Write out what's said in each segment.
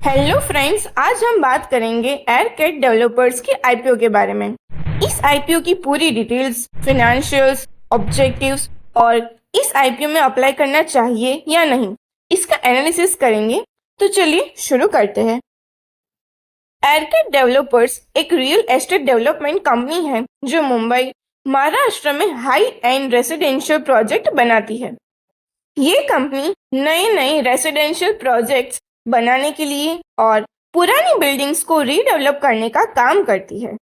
Hello friends, आज हम बात करेंगे एयरकैट डेवलपर्स के आईपीओ के बारे में। इस आईपीओ की पूरी डिटेल्स, फाइनेंशियल्स, ऑब्जेक्टिव्स और इस आईपीओ में अप्लाई करना चाहिए या नहीं, इसका एनालिसिस करेंगे। तो चलिए शुरू करते हैं। एयरकैट डेवलपर्स एक रियल एस्टेट डेवलपमेंट कंपनी है जो मुंबई, महाराष्ट्र में हाई एंड रेसिडेंशियल प्रोजेक्ट बनाती है। ये कंपनी नए नए रेसिडेंशियल प्रोजेक्ट्स बनाने के लिए और पुरानी बिल्डिंग्स को रीडेवलप करने का काम करती है।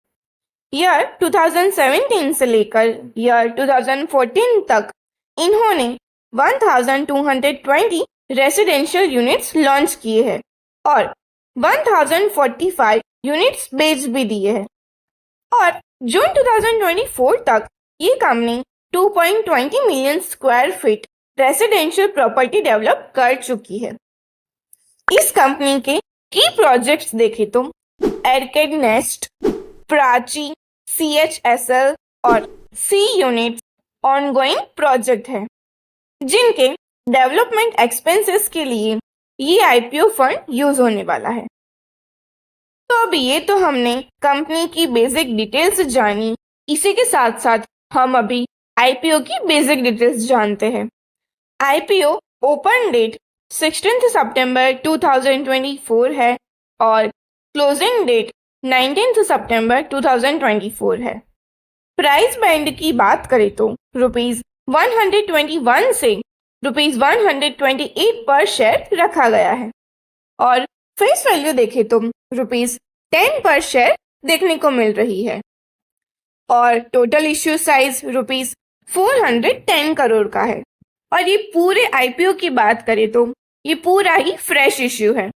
ईयर 2017 से लेकर ईयर 2014 तक इन्होंने 1220 रेसिडेंशियल यूनिट्स लॉन्च किए हैं और 1045 यूनिट्स बेच भी दिए हैं। और जून 2024 तक ये company 2.20 million square feet residential property develop कर चुकी है। इस कंपनी के की प्रोजेक्ट्स देखें तो एयरकैट नेस्ट, प्राची, CHSL और सी यूनिट्स ऑनगोइंग प्रोजेक्ट है, जिनके डेवलपमेंट एक्सपेंसेस के लिए ये आईपीओ फंड यूज होने वाला है। तो अब ये तो हमने कंपनी की बेसिक डिटेल्स जानी। इसी के साथ साथ हम अभी आईपीओ की बेसिक डिटेल्स जानते हैं। आईपीओ ओपन डेट 16 सितंबर 2024 है और क्लोजिंग डेट 19 सितंबर 2024 है। प्राइस बैंड की बात करें तो ₹121 से ₹128 पर शेयर रखा गया है और फेस वैल्यू देखें तो ₹10 पर शेयर देखने को मिल रही है और टोटल इश्यू साइज ₹410 करोड़ का है। और ये पूरे आईपीओ की बात करें तो ये पूरा ही फ्रेश इश्यू है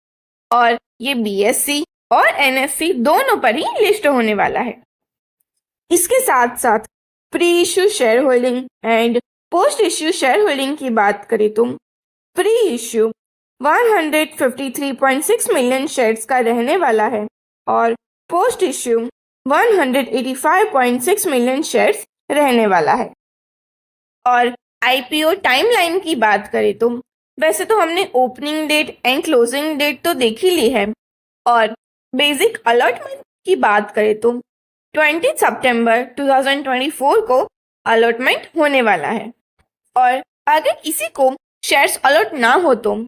और ये बीएससी और एनएससी दोनों पर ही लिस्ट होने वाला है। इसके साथ साथ pre issue share holding and post issue share holding की बात करें तो प्री इश्यू 153.6 मिलियन शेयर्स का रहने वाला है और पोस्ट इश्यू 185.6 मिलियन शेयर्स रहने वाला है। और आईपीओ टाइमलाइन की बात करें तो वैसे तो हमने opening date and closing date तो देख ही ली है और बेसिक अलॉटमेंट की बात करें तो 20 सितंबर 2024 को अलॉटमेंट होने वाला है और अगर किसी को शेयर्स अलॉट ना हो तो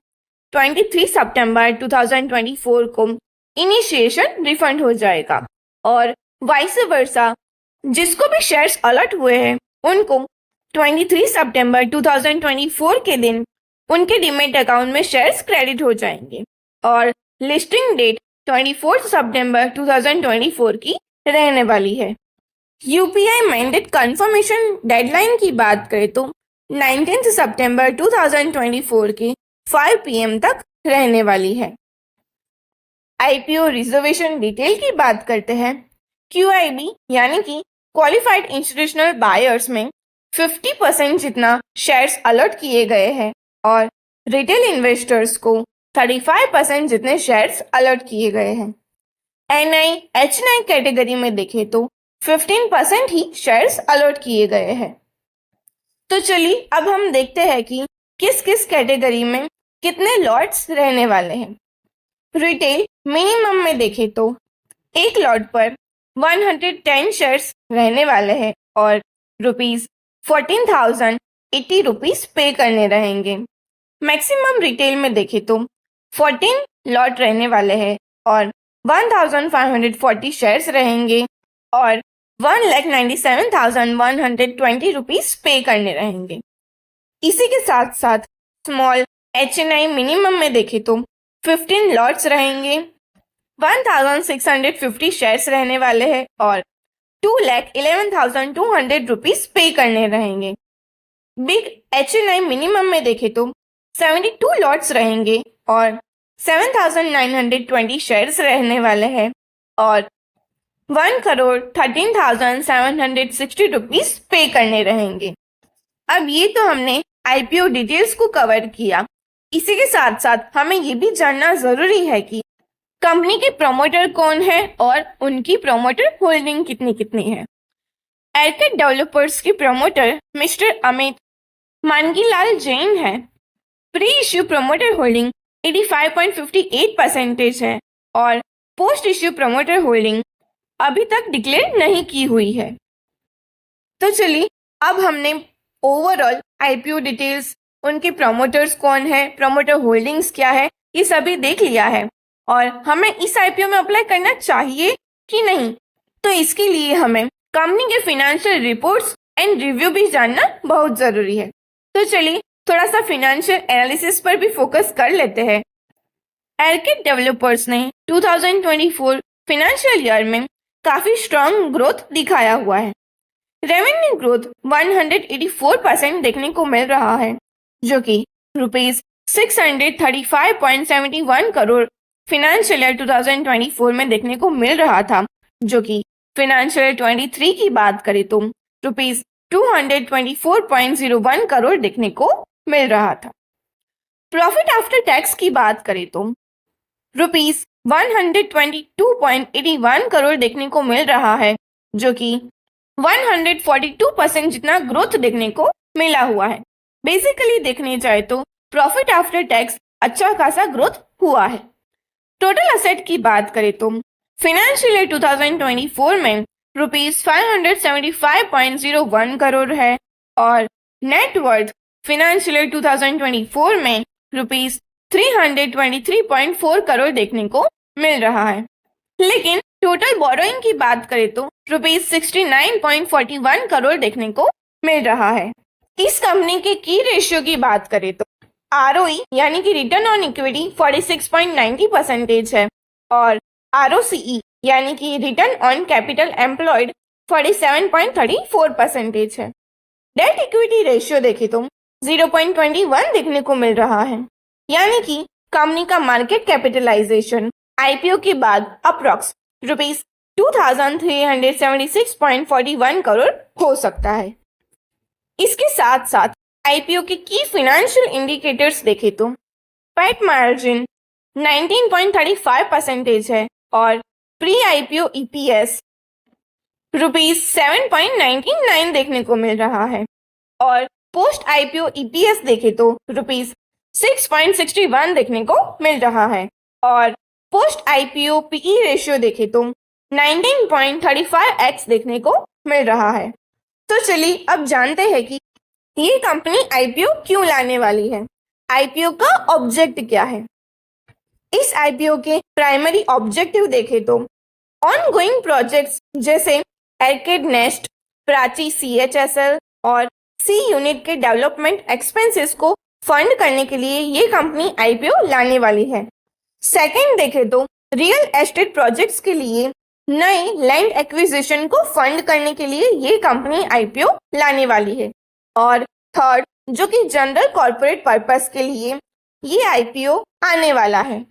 23 सितंबर 2024 को इनिशिएशन रिफंड हो जाएगा और वाइस वर्सा जिसको भी शेयर्स अलॉट हुए हैं उनको 23 सितंबर 2024 के दिन उनके डीमैट अकाउंट में शेयर्स क्रेडिट हो जाएंगे और लिस्टिंग डेट 24 सितंबर 2024 की रहने वाली है। यूपीआई मैंडेट कंफर्मेशन डेडलाइन की बात करें तो 19 सितंबर 2024 के 5 PM तक रहने वाली है। आईपीओ रिजर्वेशन डिटेल की बात करते हैं। QIB यानी कि क्वालिफाइड इंस्टीट्यूशनल बायर्स में 50% जितना शेयर्स अलॉट किए गए हैं और रिटेल इन्वेस्टर्स को 35% जितने शेयर्स अलॉट किए गए हैं। NI HNI कैटेगरी में देखें तो 15% ही शेयर्स अलॉट किए गए हैं। तो चलिए अब हम देखते हैं कि किस किस कैटेगरी में कितने लॉट्स रहने वाले हैं। रिटेल मिनिमम में देखें तो एक लॉट पर 110 शेयर्स रहने वाले हैं और ₹14,080 पे करने रहेंगे। मैक्सिमम रिटेल में देखें तो 14 लॉट रहने वाले हैं और 1,540 शेयर्स रहेंगे और ₹1,97,120 पे करने रहेंगे। इसी के साथ साथ स्मॉल HNI मिनिमम में देखें तो 15 लॉट्स रहेंगे, 1,650 शेयर्स रहने वाले हैं और ₹2,11,200 पे करने रहेंगे। बिग HNI मिनिमम में देखें तो 72 लॉट्स रहेंगे और 7,920 शेयर्स रहने वाले हैं और ₹1,13,760 पे करने रहेंगे। अब ये तो हमने आईपीओ डिटेल्स को कवर किया। इसी के साथ साथ हमें ये भी जानना जरूरी है कि कंपनी के प्रमोटर कौन है और उनकी प्रमोटर होल्डिंग कितनी कितनी है। एयरकैट डेवलपर्स के प्रमोटर मिस्टर अमित मानगीलाल जैन है। प्री इश्यू प्रमोटर होल्डिंग 85.58% है और पोस्ट इश्यू प्रमोटर होल्डिंग अभी तक डिक्लेयर नहीं की हुई है। तो चलिए अब हमने ओवरऑल आईपीओ डिटेल्स, उनके प्रमोटर्स कौन है, प्रमोटर होल्डिंग्स क्या है, ये सभी देख लिया है और हमें इस आईपीओ में अप्लाई करना चाहिए कि नहीं, तो इसके लिए हमें कंपनी के फाइनेंशियल रिपोर्ट्स एंड रिव्यू भी जानना बहुत जरूरी है। तो चलिए थोड़ा सा फाइनेंशियल एनालिसिस पर भी फोकस कर लेते हैं। आर्किड डेवलपर्स ने 2024 फाइनेंशियल ईयर में काफी स्ट्रॉन्ग ग्रोथ दिखाया हुआ है। रेवेन्यू ग्रोथ 184% देखने को मिल रहा है, जो कि रुपीज 635.71 करोड़ फाइनेंशियल ईयर 2024 में देखने को मिल रहा था, जो कि फाइनेंशियल ईयर 23 की बात करें तो रुपीज 224.01 करोड़ देखने को मिल रहा था। प्रॉफिट आफ्टर टैक्स की बात करें तो रुपीज 122.81 करोड़ देखने को मिल रहा है, जो कि 142% जितना ग्रोथ देखने को मिला हुआ है। बेसिकली देखने जाए तो प्रॉफिट आफ्टर टैक्स अच्छा खासा ग्रोथ हुआ है। टोटल असेट की बात करें तो फाइनेंशियल ईयर 2024 में रुपीज 575.01 करोड़ है और नेट वर्थ फाइनेंशियल ईयर 2024 में रुपीज 323.4 करोड़ देखने को मिल रहा है। लेकिन टोटल बोरोइंग की बात करें तो रुपीज 69.41 करोड़ देखने को मिल रहा है। इस कंपनी के की रेशियो की बात करें तो आरओई यानी कि रिटर्न ऑन इक्विटी 46.90% है और आरओसीई यानी कि रिटर्न ऑन कैपिटल एम्प्लॉयड 47.34% है। डेट इक्विटी रेशियो देखें तो 0.21 देखने को मिल रहा है, यानी कि कंपनी का मार्केट कैपिटलाइजेशन आईपीओ के बाद अप्रॉक्स रुपीज 2376.41 करोड़ हो सकता है। इसके साथ साथ आईपीओ के की फाइनेंशियल इंडिकेटर्स देखें तो पैट मार्जिन 19.35% है और प्री आईपीओ ईपीएस रुपीज 7.99 देखने को मिल रहा है और पोस्ट आईपीओ ईपीएस देखें तो रुपीज 6.61 देखने को मिल रहा है और पोस्ट आईपीओ पीई रेशियो देखें तो 19.35x देखने को मिल रहा है। तो चलिए अब जानते हैं कि ये कंपनी आईपीओ क्यों लाने वाली है, आईपीओ का ऑब्जेक्ट क्या है। इस आईपीओ के प्राइमरी ऑब्जेक्टिव देखें तो ऑनगोइंग प्रोजेक्ट्स जैसे आर्किड नेस्ट, प्राची सीएचएसएल और सी यूनिट के डेवलपमेंट एक्सपेंसेस को फंड करने के लिए ये कंपनी आईपीओ लाने वाली है। सेकंड देखें तो रियल एस्टेट प्रोजेक्ट्स के लिए नए लैंड एक्विजिशन को फंड करने के लिए ये कंपनी आईपीओ लाने वाली है और थर्ड जो कि जनरल कॉर्पोरेट पर्पस के लिए ये आईपीओ आने वाला है।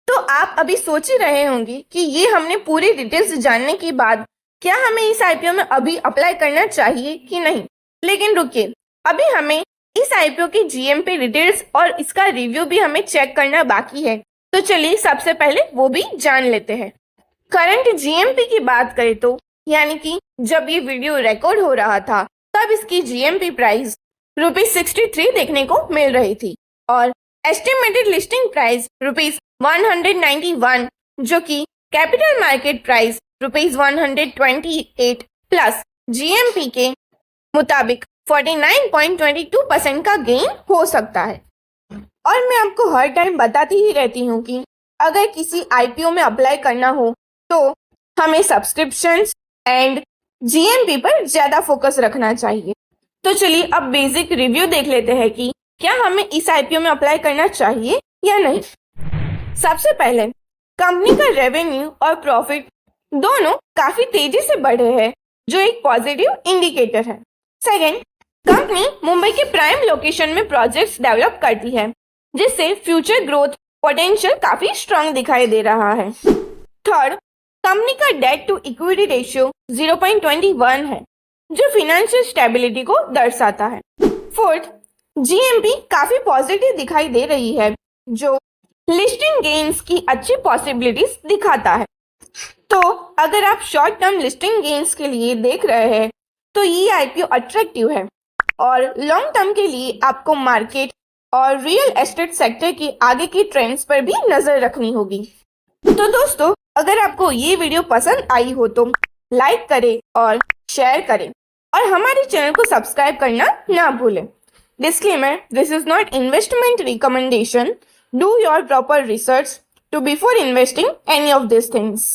तो आप अभी सोच ही रहे होंगे कि ये हमने पूरी डिटेल्स जानने के बाद क्या हमें इस आईपीओ में अभी अप्लाई करना चाहिए कि नहीं, लेकिन रुकिए, अभी हमें इस आईपीओ की जीएमपी डिटेल्स और इसका रिव्यू भी हमें चेक करना बाकी है। तो चलिए सबसे पहले वो भी जान लेते हैं। करंट जीएमपी की बात करें तो यानी कि जब ये वीडियो रिकॉर्ड हो रहा था तब इसकी जीएमपी प्राइस रुपीज 63 देखने को मिल रही थी और एस्टिमेटेड लिस्टिंग प्राइस रुपीज 191 जो कि capital market price rupees 128 plus GMP के मुताबिक 49.22% का गेन हो सकता है। और मैं आपको हर टाइम बताती ही रहती हूँ कि अगर किसी आईपीओ में अप्लाई करना हो तो हमें सब्सक्रिप्शंस एंड जीएमपी पर ज्यादा फोकस रखना चाहिए। तो चलिए अब बेसिक रिव्यू देख लेते हैं कि क्या हमें इस आईपीओ में अप्लाई करना चाहिए या नहीं। सबसे पहले कंपनी का रेवेन्यू और प्रॉफिट दोनों काफी तेजी से बढ़े हैं जो एक पॉजिटिव इंडिकेटर है। सेकेंड, कंपनी मुंबई के प्राइम लोकेशन में प्रोजेक्ट्स डेवलप करती है जिससे फ्यूचर ग्रोथ पोटेंशियल काफी स्ट्रांग दिखाई दे रहा है। थर्ड, कंपनी का डेट टू इक्विटी रेशियो 0.21 है जो फाइनेंशियल स्टेबिलिटी को दर्शाता है। फोर्थ, जीएमपी काफी पॉजिटिव दिखाई दे रही है जो लिस्टिंग गेन्स की अच्छी पॉसिबिलिटीज दिखाता है। तो अगर आप शॉर्ट टर्म लिस्टिंग गेन्स के लिए देख रहे हैं तो ये आईपीओ अट्रैक्टिव है और लॉन्ग टर्म के लिए आपको मार्केट और रियल एस्टेट सेक्टर की आगे की ट्रेंड्स पर भी नजर रखनी होगी। तो दोस्तों, अगर आपको ये वीडियो पसंद आई हो तो लाइक करें और शेयर करें और हमारे चैनल को सब्सक्राइब करना ना भूलें। Disclaimer, this is not investment recommendation. Do your proper research to before investing any of these things.